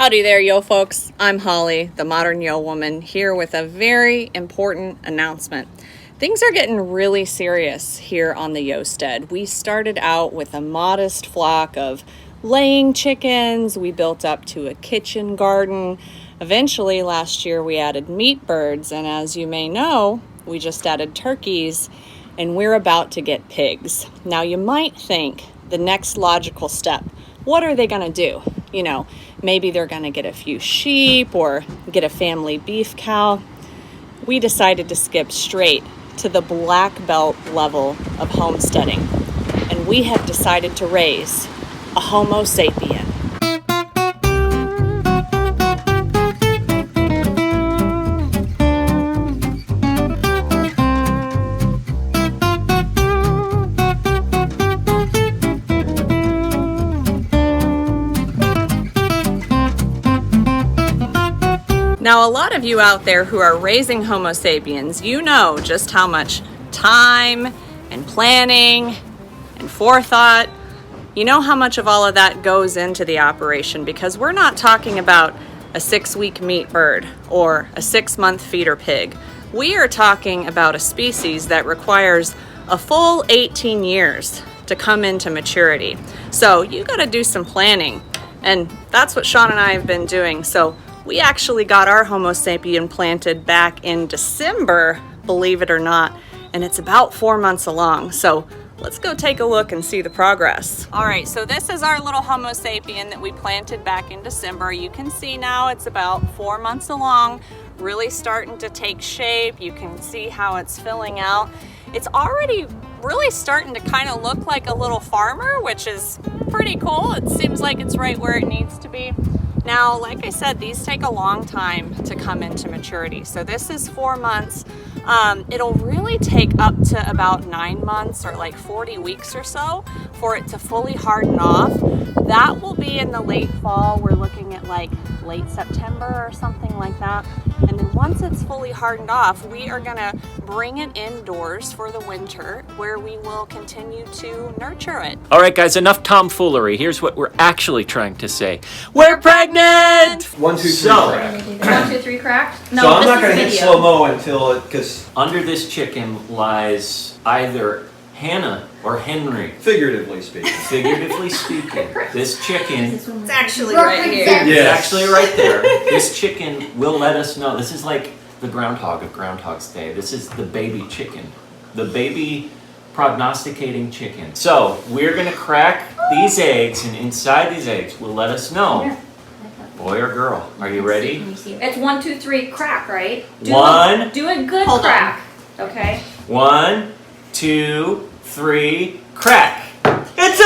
Howdy there, yo folks. I'm Holly, the modern yo woman, here with a very important announcement. Things are getting really serious here on the Yeostead. We started out with a modest flock of laying chickens. We built up to a kitchen garden. Eventually, last year, we added meat birds, and as you may know, we just added turkeys, and we're about to get pigs. Now, you might think the next logical step, what are they going to do? You know, maybe they're going to get a few sheep or get a family beef cow. We decided to skip straight to the black belt level of homesteading, and we have decided to raise a Homo sapien. Now, a lot of you out there who are raising Homo sapiens, you know just how much time and planning and forethought, you know how much of all of that goes into the operation, because we're not talking about a 6-week meat bird or a 6-month feeder pig. We are talking about a species that requires a full 18 years to come into maturity. So you got to do some planning, and that's what Sean and I have been doing. So we actually got our Homo sapien planted back in December, believe it or not, and it's about 4 months along. So let's go take a look and see the progress. All right, so this is our little Homo sapien that we planted back in December. You can see now it's about 4 months along, really starting to take shape. You can see how it's filling out. It's already really starting to kind of look like a little farmer, which is pretty cool. It seems like it's right where it needs to be. Now, like I said, these take a long time to come into maturity. So this is 4 months. It'll really take up to about 9 months or like 40 weeks or so for it to fully harden off. That will be in the late fall. We're looking at like late September or something like that. And then once it's fully hardened off, we are gonna bring it indoors for the winter, where we will continue to nurture it. All right, guys, enough tomfoolery. Here's what we're actually trying to say. We're pregnant! 1, 2, 3, So- crack. 1, 2, 3, cracked? No, So I'm this not is going to hit video. slow-mo until because Under this chicken lies either Hannah or Henry. figuratively speaking. Figuratively speaking, this chicken It's actually right here. Represent. is Yes. actually right there. This chicken will let us know. This is like the groundhog of Groundhog's Day. This is the baby chicken. The baby prognosticating chicken. So we're going to crack these eggs, and inside these eggs will let us know, boy or girl. Are you ready? Can you see? It's 1, 2, 3, crack, right? One. Do a good Hold on. crack. Okay. 1, 2, 3, crack! It's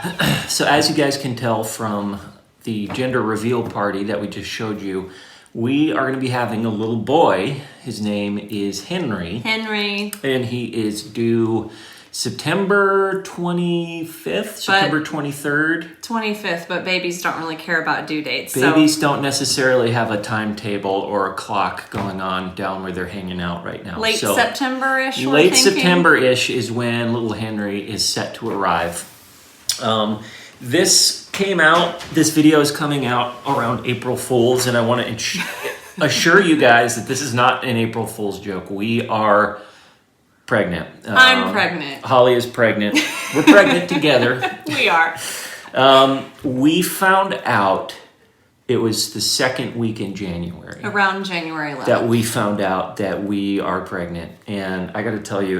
alive! So as you guys can tell from the gender reveal party that we just showed you, we are going to be having a little boy. His name is Henry. Henry. And he is due September 25th, September 23rd. 25th, but babies don't really care about due dates. Babies don't necessarily have a timetable or a clock going on down where they're hanging out right now. Late So, September-ish, we're late thinking? September-ish is when little Henry is set to arrive. This video is coming out around April Fool's, and I want to assure you guys that this is not an April Fool's joke. We are pregnant. I'm pregnant. Holly is pregnant. We're pregnant together. We are. We found out it was the second week in January. Around January 11th. That we found out that we are pregnant. And I got to tell you,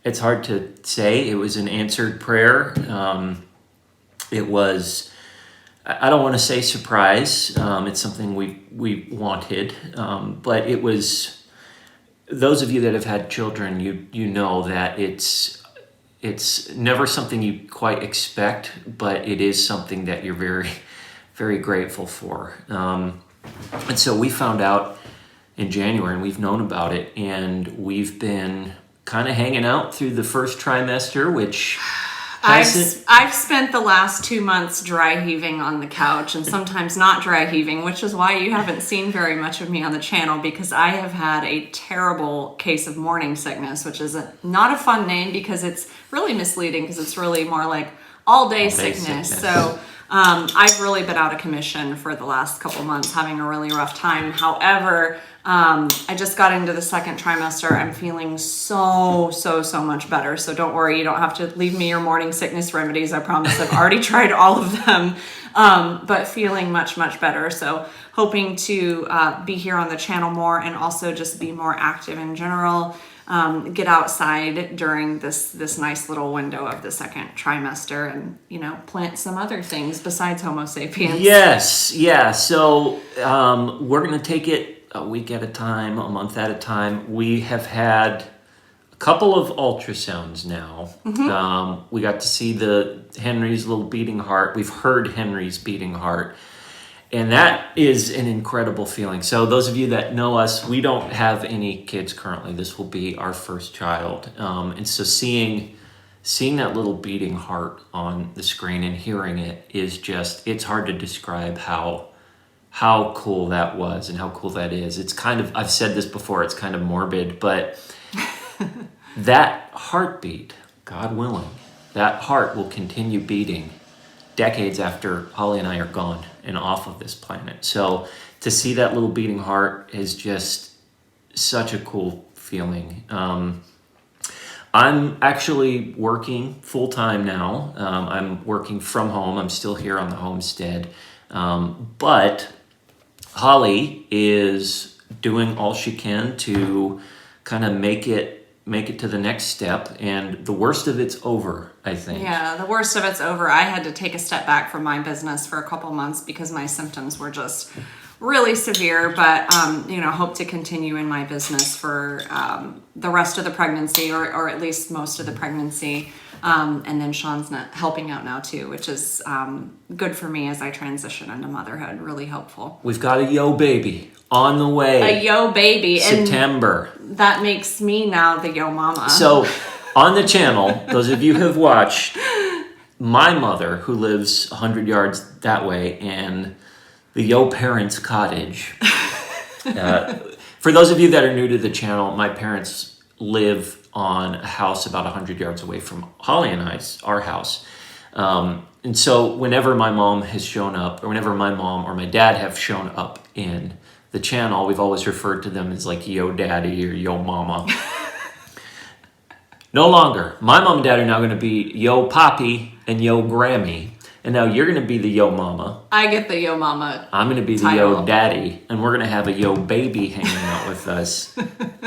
it's hard to say. It was an answered prayer. It was, I don't want to say surprise. It's something we wanted. But it was, those of you that have had children, you know that it's never something you quite expect, but it is something that you're very, very grateful for. And so we found out in January, and we've known about it, and we've been kind of hanging out through the first trimester, which I've spent the last 2 months dry heaving on the couch, and sometimes not dry heaving, which is why you haven't seen very much of me on the channel, because I have had a terrible case of morning sickness, which is not a fun name because it's really misleading, because it's really more like all-day All-day sickness. sickness. So I've really been out of commission for the last couple months, having a really rough time. However, I just got into the second trimester. I'm feeling so much better. So don't worry, you don't have to leave me your morning sickness remedies. I promise I've already tried all of them, but feeling much better. So hoping to be here on the channel more and also just be more active in general. Get outside during this nice little window of the second trimester and, you know, plant some other things besides Homo sapiens. Yes, yeah. So we're going to take it a week at a time, a month at a time. We have had a couple of ultrasounds now. We got to see Henry's little beating heart. We've heard Henry's beating heart. And that is an incredible feeling. So those of you that know us, we don't have any kids currently. This will be our first child. And so seeing that little beating heart on the screen and hearing it is just, it's hard to describe how cool that was and how cool that is. It's kind of, I've said this before, it's kind of morbid, but that heartbeat, God willing, that heart will continue beating decades after Holly and I are gone and off of this planet. So to see that little beating heart is just such a cool feeling. I'm actually working full-time now. I'm working from home. I'm still here on the homestead. But Holly is doing all she can to kind of make it to the next step, and the worst of it's over, I think. Yeah, the worst of it's over. I had to take a step back from my business for a couple months because my symptoms were just really severe, but hope to continue in my business for the rest of the pregnancy, or at least most of the pregnancy. And then Sean's not helping out now too, which is good for me as I transition into motherhood. Really helpful. We've got a Yeobaby on the way. A Yeobaby. September. And that makes me now the Yo Mama. So on the channel, those of you who have watched, my mother, who lives 100 yards that way, and the Yo Parents cottage. For those of you that are new to the channel, my parents live on a house about 100 yards away from Holly and our house. And so whenever my mom has shown up, or whenever my mom or my dad have shown up in the channel, we've always referred to them as like Yo Daddy or Yo Mama. No longer. My mom and dad are now going to be Yo Poppy and Yo Grammy. And now you're going to be the Yo Mama. I get the Yo Mama. I'm going to be the Yo Daddy. And we're going to have a Yeobaby hanging out with us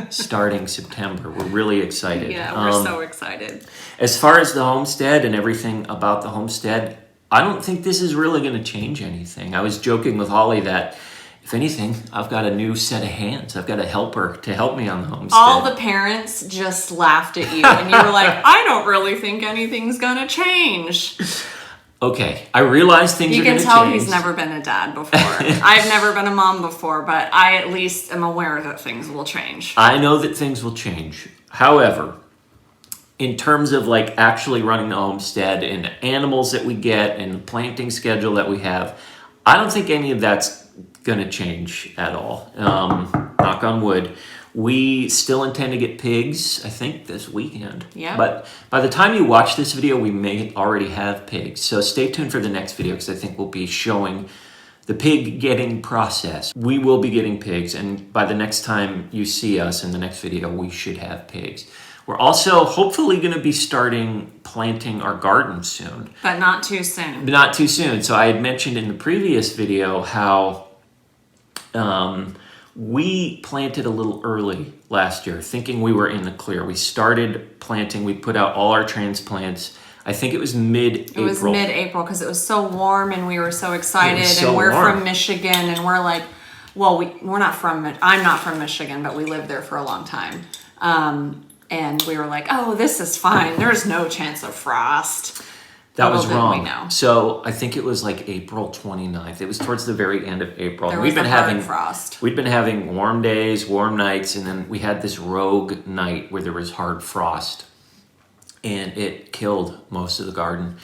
starting September. We're really excited. Yeah, we're so excited. As far as the homestead and everything about the homestead, I don't think this is really going to change anything. I was joking with Holly that, if anything, I've got a new set of hands. I've got a helper to help me on the homestead. All the parents just laughed at you, and you were like, I don't really think anything's going to change. Okay, I realize things are going to change. You can tell he's never been a dad before. I've never been a mom before, but I at least am aware that things will change. I know that things will change. However, in terms of like actually running the homestead and the animals that we get and the planting schedule that we have, I don't think any of that's going to change at all. Knock on wood. We still intend to get pigs, I think, this weekend. Yeah. But by the time you watch this video, we may already have pigs. So stay tuned for the next video, because I think we'll be showing the pig getting process. We will be getting pigs, and by the next time you see us in the next video, we should have pigs. We're also hopefully going to be starting planting our garden soon. But not too soon. Not too soon. So I had mentioned in the previous video how we planted a little early last year, thinking we were in the clear. We started planting. We put out all our transplants. I think it was mid-April. It was mid-April because it was so warm and we were so excited. And we're warm. from Michigan, and we're like, well, we're not from, I'm not from Michigan, but we lived there for a long time. And we were like, oh, this is fine. There's no chance of frost. That was wrong. We know. So I think it was like April 29th. It was towards the very end of April. We've been having frost. We'd been having warm days, warm nights, and then we had this rogue night where there was hard frost, and it killed most of the garden.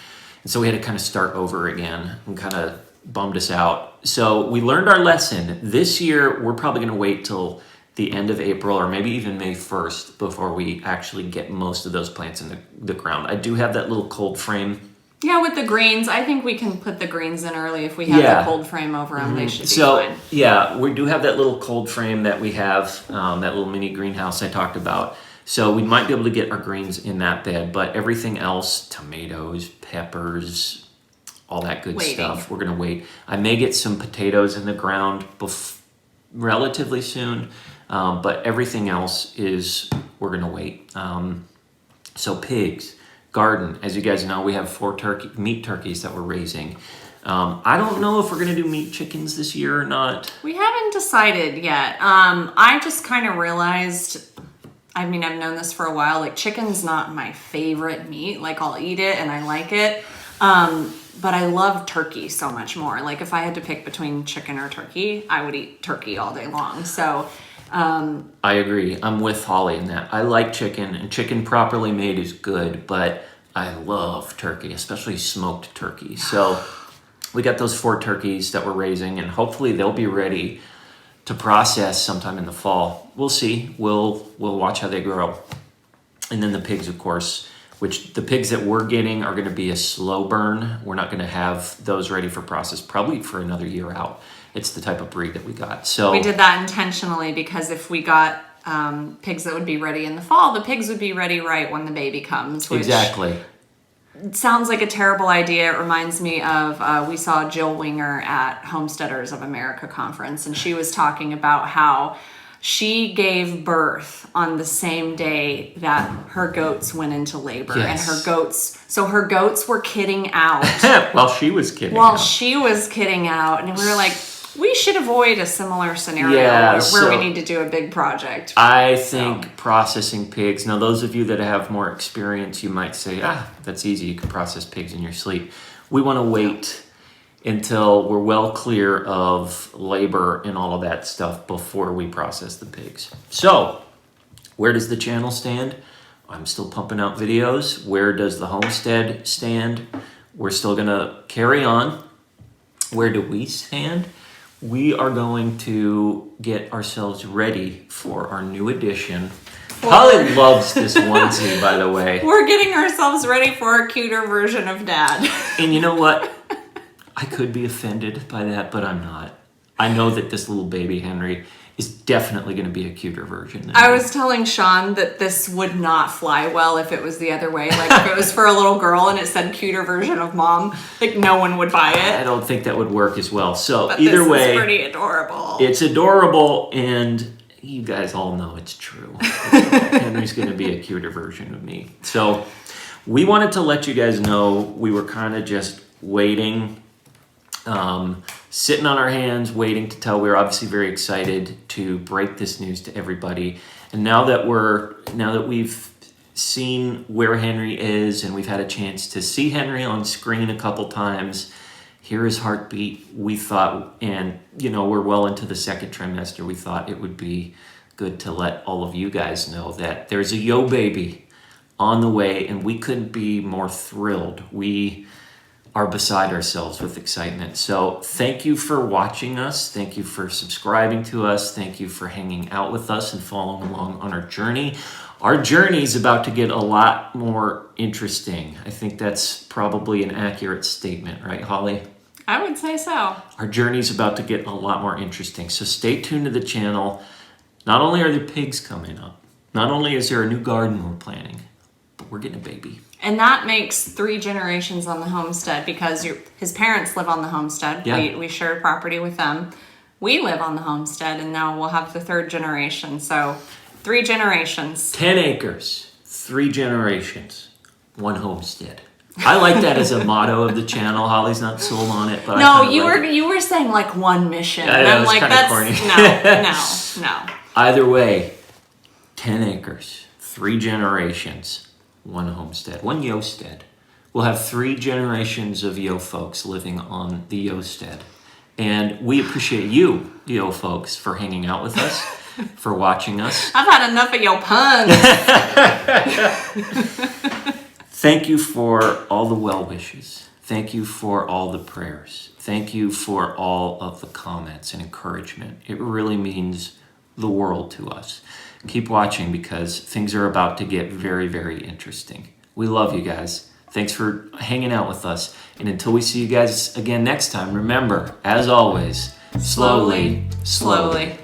And so we had to kind of start over again, and kind of bummed us out. So we learned our lesson. This year, we're probably going to wait till the end of April, or maybe even May 1st, before we actually get most of those plants in the ground. I do have that little cold frame Yeah, with the greens, I think we can put the greens in early if we have Yeah. the cold frame over them. They should be So, fine. yeah, we do have that little cold frame that we have, that little mini greenhouse I talked about. So we might be able to get our greens in that bed, but everything else, tomatoes, peppers, all that good Waiting. stuff, we're going to wait. I may get some potatoes in the ground relatively soon, but everything else we're going to wait. So pigs, garden, as you guys know, we have 4 meat turkeys that we're raising. I don't know if we're going to do meat chickens this year or not. We haven't decided yet. I just kind of realized, I mean, I've known this for a while, like chicken's not my favorite meat. Like I'll eat it and I like it. But I love turkey so much more. Like if I had to pick between chicken or turkey, I would eat turkey all day long. So I agree. I'm with Holly in that. I like chicken, and chicken properly made is good, but I love turkey, especially smoked turkey. So we got those 4 turkeys that we're raising, and hopefully they'll be ready to process sometime in the fall. We'll see. We'll watch how they grow. And then the pigs, of course, which the pigs that we're getting are going to be a slow burn. We're not going to have those ready for process probably for another year out. It's the type of breed that we got. So we did that intentionally because if we got pigs that would be ready in the fall, the pigs would be ready right when the baby comes. Which exactly. sounds like a terrible idea. It reminds me of, we saw Jill Winger at Homesteaders of America conference, and she was talking about how she gave birth on the same day that her goats went into labor. Yes. And her goats were kidding out. While she was kidding While out. she was kidding out. And we were like, we should avoid a similar scenario Yeah, where we need to do a big project. I think processing pigs, now those of you that have more experience, you might say, that's easy, you can process pigs in your sleep. We want to wait until we're well clear of labor and all of that stuff before we process the pigs. So, where does the channel stand? I'm still pumping out videos. Where does the homestead stand? We're still going to carry on. Where do we stand? We are going to get ourselves ready for our new edition. Holly loves this onesie, by the way. We're getting ourselves ready for a cuter version of Dad. And you know what? I could be offended by that, but I'm not. I know that this little baby Henry is definitely going to be a cuter version than I me. was telling Sean that this would not fly well if it was the other way. Like if it was for a little girl and it said cuter version of mom, like no one would buy I it. don't think that would work as well. So But either this way, is pretty adorable. it's adorable, and you guys all know it's true. Henry's going to be a cuter version of me. So we wanted to let you guys know we were kind of just waiting, sitting on our hands, waiting to tell. We were obviously very excited to break this news to everybody. And now that we've seen where Henry is, and we've had a chance to see Henry on screen a couple times, hear his heartbeat, we thought, and we're well into the 2nd trimester, we thought it would be good to let all of you guys know that there's a Yeobaby on the way, and we couldn't be more thrilled. We are beside ourselves with excitement. So thank you for watching us. Thank you for subscribing to us. Thank you for hanging out with us and following along on our journey. Our journey is about to get a lot more interesting. I think that's probably an accurate statement, right, Holly? I would say so. Our journey is about to get a lot more interesting. So stay tuned to the channel. Not only are the pigs coming up, not only is there a new garden we're planning, but we're getting a baby. And that makes 3 generations on the homestead because his parents live on the homestead. Yeah. We share property with them. We live on the homestead, and now we'll have the 3rd generation. So 3 generations. 10 acres, 3 generations, 1 homestead. I like that as a motto of the channel. Holly's not sold on it, but No, you were saying like 1 mission. I know, and I'm it's like, kinda that's corny. no. Either way, 10 acres, 3 generations, 1 homestead, 1 Yeostead. We'll have 3 generations of Yo folks living on the Yeostead. And we appreciate you, Yo folks, for hanging out with us, for watching us. I've had enough of your puns. Thank you for all the well wishes. Thank you for all the prayers. Thank you for all of the comments and encouragement. It really means the world to us. Keep watching because things are about to get very, very interesting. We love you guys. Thanks for hanging out with us. And until we see you guys again next time, remember, as always, slowly. Slowly.